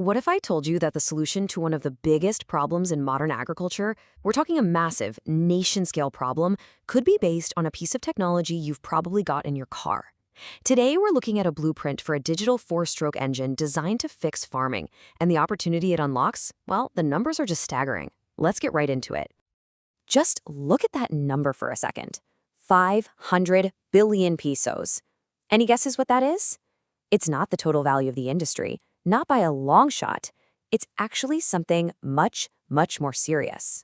What if I told you that the solution to one of the biggest problems in modern agriculture, we're talking a massive, nation-scale problem, could be based on a piece of technology you've probably got in your car? Today, we're looking at a blueprint for a digital four-stroke engine designed to fix farming, and the opportunity it unlocks, well, the numbers are just staggering. Let's get right into it. Just look at that number for a second. 500 billion pesos. Any guesses what that is? It's not the total value of the industry, not by a long shot. It's actually something much, much more serious.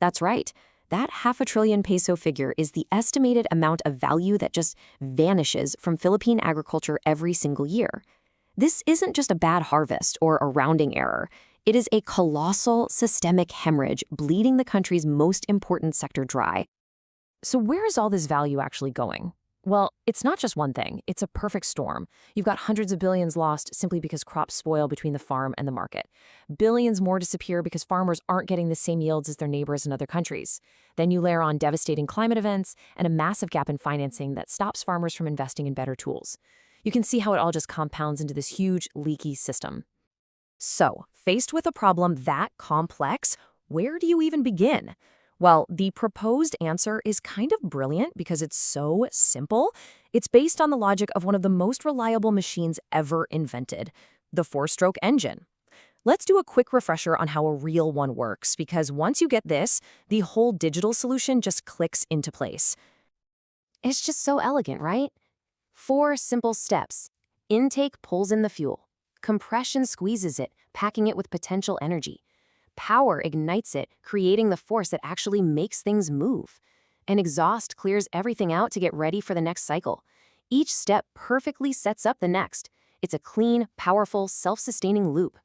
That's right. That half-a trillion peso figure is the estimated amount of value that just vanishes from Philippine agriculture every single year. This isn't just a bad harvest or a rounding error. It is a colossal systemic hemorrhage bleeding the country's most important sector dry. So where is all this value actually going? Well, it's not just one thing. It's a perfect storm. You've got hundreds of billions lost simply because crops spoil between the farm and the market. Billions more disappear because farmers aren't getting the same yields as their neighbors in other countries. Then you layer on devastating climate events and a massive gap in financing that stops farmers from investing in better tools. You can see how it all just compounds into this huge, leaky system. So, faced with a problem that complex, where do you even begin? Well, the proposed answer is kind of brilliant because it's so simple. It's based on the logic of one of the most reliable machines ever invented, the four-stroke engine. Let's do a quick refresher on how a real one works, because once you get this, the whole digital solution just clicks into place. It's just so elegant, right? 4 simple steps. Intake pulls in the fuel. Compression squeezes it, packing it with potential energy. Power ignites it, creating the force that actually makes things move. And exhaust clears everything out to get ready for the next cycle. Each step perfectly sets up the next. It's a clean, powerful, self-sustaining loop.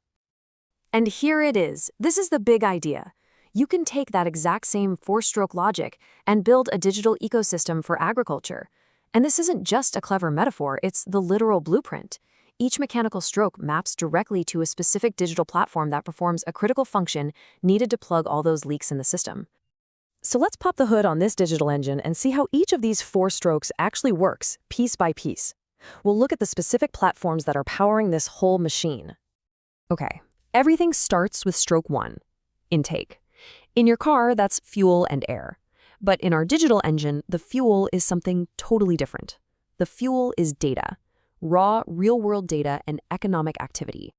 And here it is. This is the big idea. You can take that exact same four-stroke logic and build a digital ecosystem for agriculture. And this isn't just a clever metaphor, it's the literal blueprint. Each mechanical stroke maps directly to a specific digital platform that performs a critical function needed to plug all those leaks in the system. So let's pop the hood on this digital engine and see how each of these 4 strokes actually works, piece by piece. We'll look at the specific platforms that are powering this whole machine. Okay, everything starts with stroke 1, intake. In your car, that's fuel and air. But in our digital engine, the fuel is something totally different. The fuel is data. Raw, real-world data and economic activity.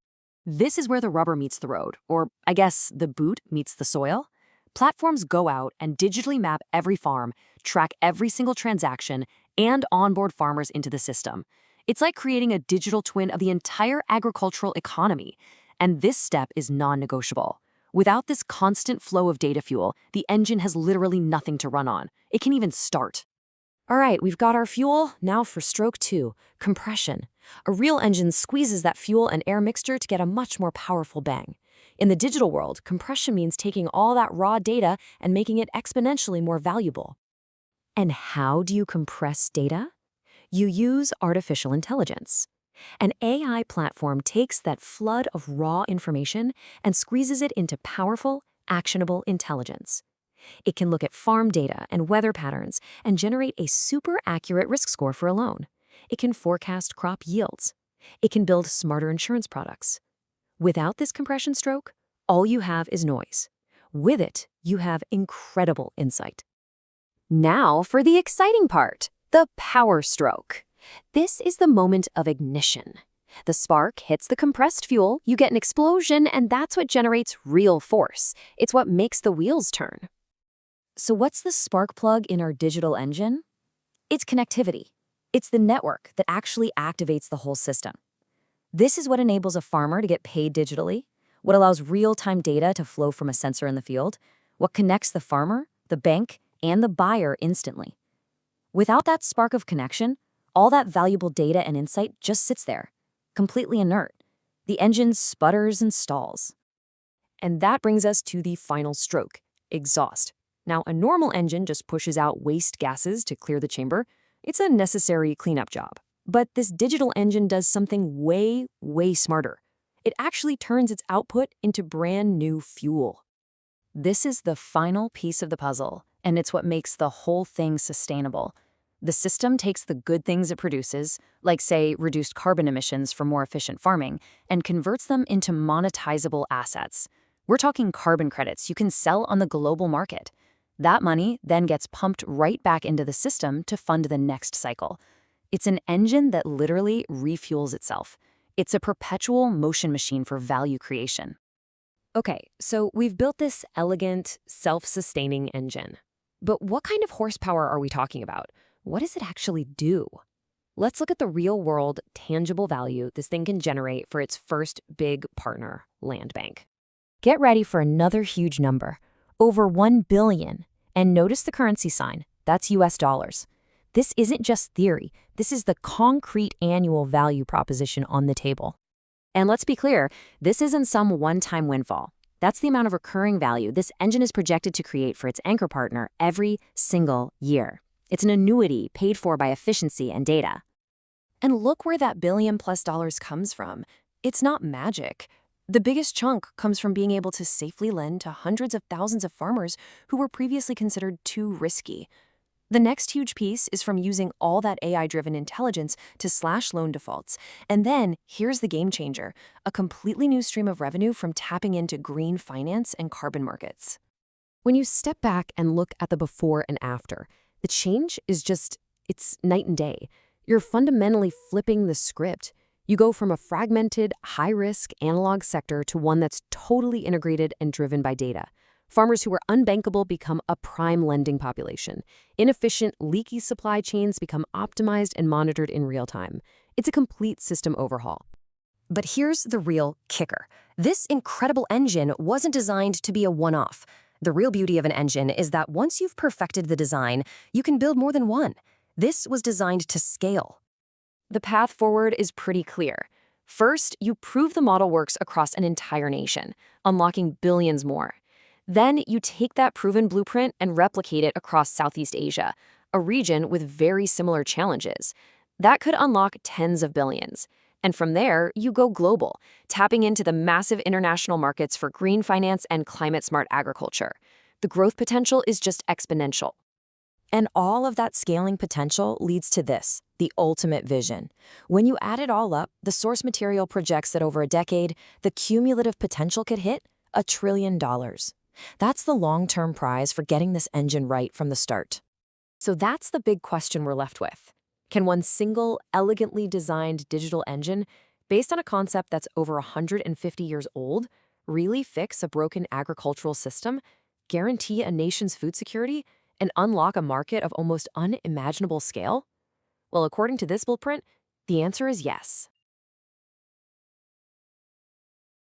This is where the rubber meets the road, or I guess the boot meets the soil. Platforms go out and digitally map every farm, track every single transaction, and onboard farmers into the system. It's like creating a digital twin of the entire agricultural economy, and this step is non-negotiable. Without this constant flow of data fuel, the engine has literally nothing to run on. It can't even start. All right, we've got our fuel. Now for stroke 2, compression. A real engine squeezes that fuel and air mixture to get a much more powerful bang. In the digital world, compression means taking all that raw data and making it exponentially more valuable. And how do you compress data? You use artificial intelligence. An AI platform takes that flood of raw information and squeezes it into powerful, actionable intelligence. It can look at farm data and weather patterns and generate a super accurate risk score for a loan. It can forecast crop yields. It can build smarter insurance products. Without this compression stroke, all you have is noise. With it, you have incredible insight. Now for the exciting part, the power stroke. This is the moment of ignition. The spark hits the compressed fuel, you get an explosion, and that's what generates real force. It's what makes the wheels turn. So what's the spark plug in our digital engine? It's connectivity. It's the network that actually activates the whole system. This is what enables a farmer to get paid digitally, what allows real-time data to flow from a sensor in the field, what connects the farmer, the bank, and the buyer instantly. Without that spark of connection, all that valuable data and insight just sits there, completely inert. The engine sputters and stalls. And that brings us to the final stroke, exhaust. Now, a normal engine just pushes out waste gases to clear the chamber. It's a necessary cleanup job. But this digital engine does something way, way smarter. It actually turns its output into brand new fuel. This is the final piece of the puzzle, and it's what makes the whole thing sustainable. The system takes the good things it produces, like, say, reduced carbon emissions for more efficient farming, and converts them into monetizable assets. We're talking carbon credits you can sell on the global market. That money then gets pumped right back into the system to fund the next cycle. It's an engine that literally refuels itself. It's a perpetual motion machine for value creation. Okay, so we've built this elegant, self-sustaining engine. But what kind of horsepower are we talking about? What does it actually do? Let's look at the real-world, tangible value this thing can generate for its first big partner, LandBank. Get ready for another huge number, over 1 billion. And notice the currency sign, that's US dollars. This isn't just theory, this is the concrete annual value proposition on the table. And let's be clear, this isn't some one-time windfall. That's the amount of recurring value this engine is projected to create for its anchor partner every single year. It's an annuity paid for by efficiency and data. And look where that $1 billion+ comes from. It's not magic. The biggest chunk comes from being able to safely lend to hundreds of thousands of farmers who were previously considered too risky. The next huge piece is from using all that AI-driven intelligence to slash loan defaults. And then, here's the game changer, a completely new stream of revenue from tapping into green finance and carbon markets. When you step back and look at the before and after, the change is it's night and day. You're fundamentally flipping the script. You go from a fragmented, high-risk analog sector to one that's totally integrated and driven by data. Farmers who were unbankable become a prime lending population. Inefficient, leaky supply chains become optimized and monitored in real time. It's a complete system overhaul. But here's the real kicker. This incredible engine wasn't designed to be a one-off. The real beauty of an engine is that once you've perfected the design, you can build more than one. This was designed to scale. The path forward is pretty clear. First, you prove the model works across an entire nation, unlocking billions more. Then you take that proven blueprint and replicate it across Southeast Asia, a region with very similar challenges. That could unlock tens of billions. And from there, you go global, tapping into the massive international markets for green finance and climate-smart agriculture. The growth potential is just exponential. And all of that scaling potential leads to this, the ultimate vision. When you add it all up, the source material projects that over a decade, the cumulative potential could hit $1 trillion. That's the long-term prize for getting this engine right from the start. So that's the big question we're left with. Can one single, elegantly designed digital engine, based on a concept that's over 150 years old, really fix a broken agricultural system, guarantee a nation's food security, and unlock a market of almost unimaginable scale? Well, according to this blueprint, the answer is yes.